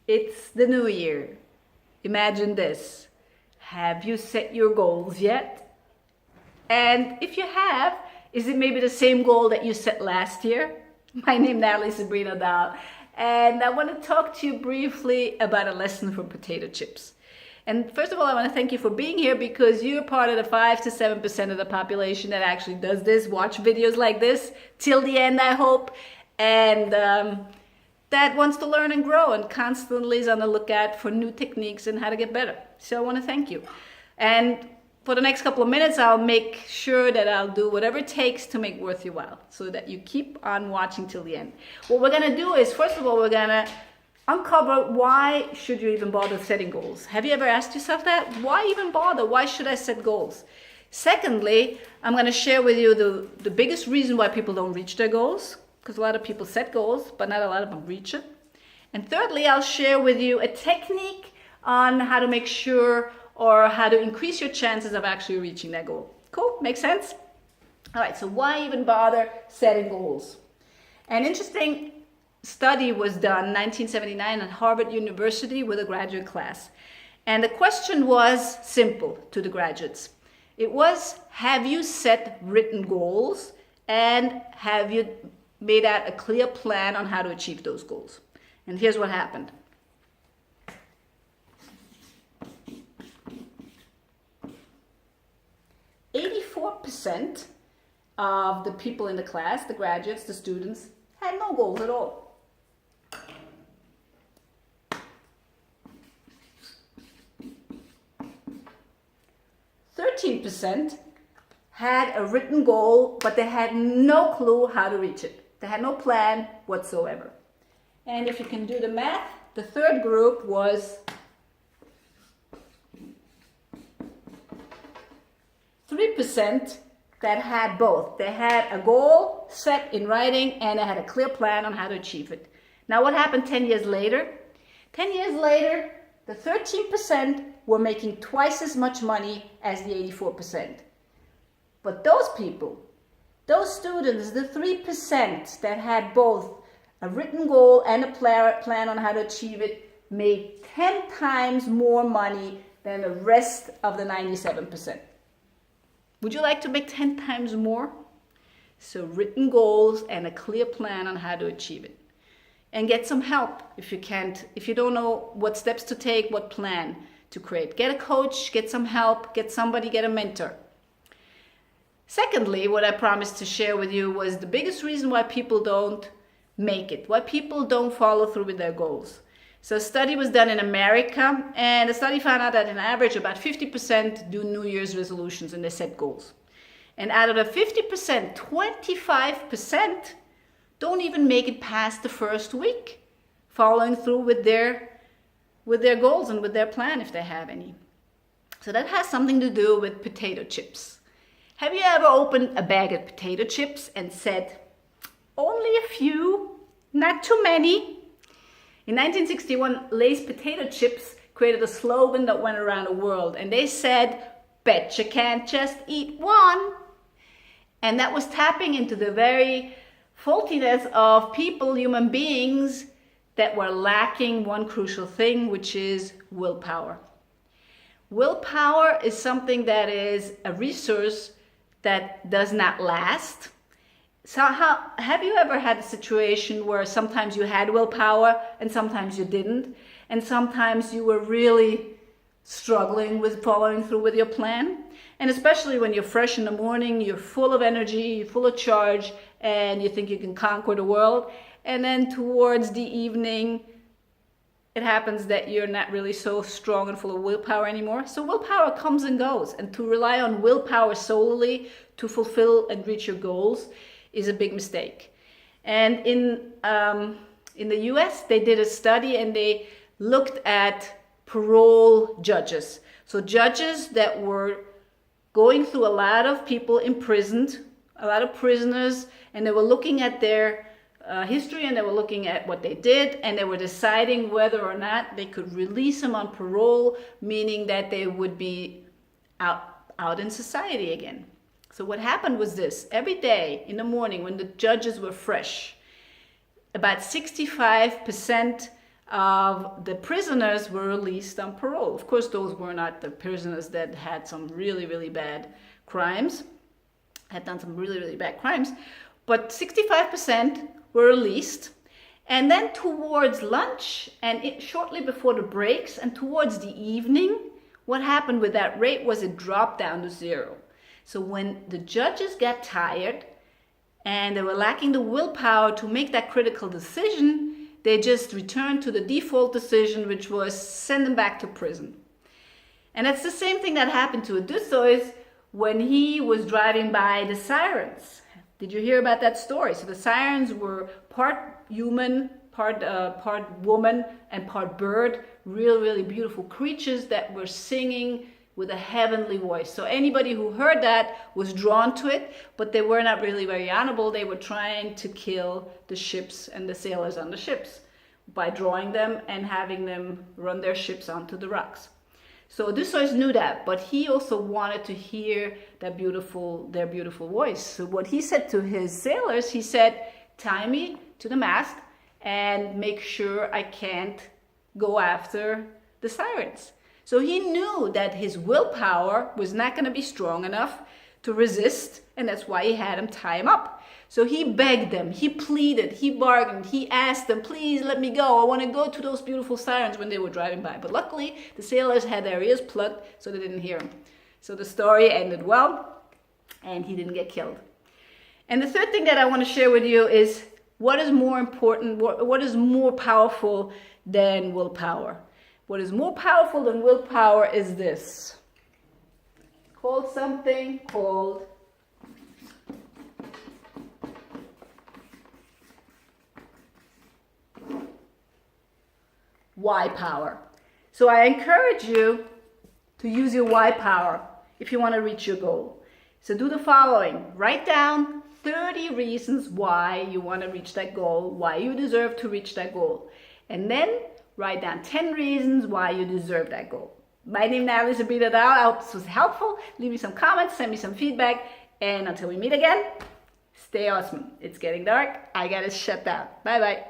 It's the new year. Imagine this. Have you set your goals yet? And if you have, is it maybe the same goal that you set last year? My name is Natalie Sabrina Dahl, and I want to talk to you briefly about a lesson from potato chips. And first of all, I want to thank you for being here because you're part of the 5 to 7% of the population that actually does this, watch videos like this till the end, I hope, and that wants to learn and grow and constantly is on the lookout for new techniques and how to get better. So I want to thank you. And for the next couple of minutes, I'll make sure that I'll do whatever it takes to make worth your while so that you keep on watching till the end. What we're going to do is, first of all, we're going to uncover why should you even bother setting goals. Have you ever asked yourself that? Why even bother? Why should I set goals? Secondly, I'm going to share with you the biggest reason why people don't reach their goals, because a lot of people set goals, but not a lot of them reach it. And thirdly, I'll share with you a technique on how to make sure or how to increase your chances of actually reaching that goal. Cool? Makes sense? All right, so why even bother setting goals? An interesting study was done in 1979 at Harvard University with a graduate class. And the question was simple to the graduates. It was, have you set written goals and have you made out a clear plan on how to achieve those goals? And here's what happened. 84% of the people in the class, the graduates, the students, had no goals at all. %13 had a written goal, but they had no clue how to reach it. They had no plan whatsoever. And if you can do the math, the third group was 3% that had both. They had a goal set in writing and they had a clear plan on how to achieve it. Now what happened 10 years later? 10 years later, the 13% were making twice as much money as the 84%. But those people, those students, the 3% that had both a written goal and a plan on how to achieve it, made 10 times more money than the rest of the 97%. Would you like to make 10 times more? So written goals and a clear plan on how to achieve it. And get some help if you don't know what steps to take, what plan to create. Get a coach, get some help, get a mentor. Secondly, what I promised to share with you was the biggest reason why people don't make it, why people don't follow through with their goals. So a study was done in America, and the study found out that on average about 50% do New Year's resolutions and they set goals. And out of the 50%, 25% don't even make it past the first week, following through with their goals and with their plan if they have any. So that has something to do with potato chips. Have you ever opened a bag of potato chips and said, only a few, not too many? In 1961, Lay's potato chips created a slogan that went around the world, and they said, bet you can't just eat one. And that was tapping into the very faultiness of people, human beings, that were lacking one crucial thing, which is willpower. Willpower is something that is a resource that does not last. So have you ever had a situation where sometimes you had willpower and sometimes you didn't, and sometimes you were really struggling with following through with your plan? And especially when you're fresh in the morning, you're full of energy, you're full of charge, and you think you can conquer the world, and then towards the evening it happens that you're not really so strong and full of willpower anymore. So willpower comes and goes, and to rely on willpower solely to fulfill and reach your goals is a big mistake. And in the US, they did a study and they looked at parole judges. So judges that were going through a lot of people imprisoned, a lot of prisoners, and they were looking at their history and they were looking at what they did, and they were deciding whether or not they could release them on parole, meaning that they would be out in society again. So what happened was this: every day in the morning when the judges were fresh, about 65% of the prisoners were released on parole. Of course, those were not the prisoners that had some really, really bad crimes, had done some really, really bad crimes, but 65% were released. And then towards lunch and shortly before the breaks and towards the evening, what happened with that rate was it dropped down to 0. So when the judges got tired and they were lacking the willpower to make that critical decision, they just returned to the default decision, which was send them back to prison. And that's the same thing that happened to Odysseus when he was driving by the sirens. Did you hear about that story? So the sirens were part human, part woman, and part bird. Really beautiful creatures that were singing with a heavenly voice. So anybody who heard that was drawn to it, but they were not really very honorable. They were trying to kill the ships and the sailors on the ships by drawing them and having them run their ships onto the rocks. So Odysseus knew that, but he also wanted to hear their beautiful voice. So what he said to his sailors, he said, tie me to the mast and make sure I can't go after the sirens. So he knew that his willpower was not going to be strong enough to resist, and that's why he had him tie him up. So he begged them, he pleaded, he bargained, he asked them, please let me go. I want to go to those beautiful sirens when they were driving by. But luckily, the sailors had their ears plugged, so they didn't hear him. So the story ended well, and he didn't get killed. And the third thing that I want to share with you is what is more important, what is more powerful than willpower? What is more powerful than willpower is this. Called something called why power. So I encourage you to use your why power if you want to reach your goal. So do the following. Write down 30 reasons why you want to reach that goal, why you deserve to reach that goal. And then write down 10 reasons why you deserve that goal. My name now is Sabrina Dow. I hope this was helpful. Leave me some comments, send me some feedback, and until we meet again, stay awesome. It's getting dark. I gotta shut down. Bye-bye.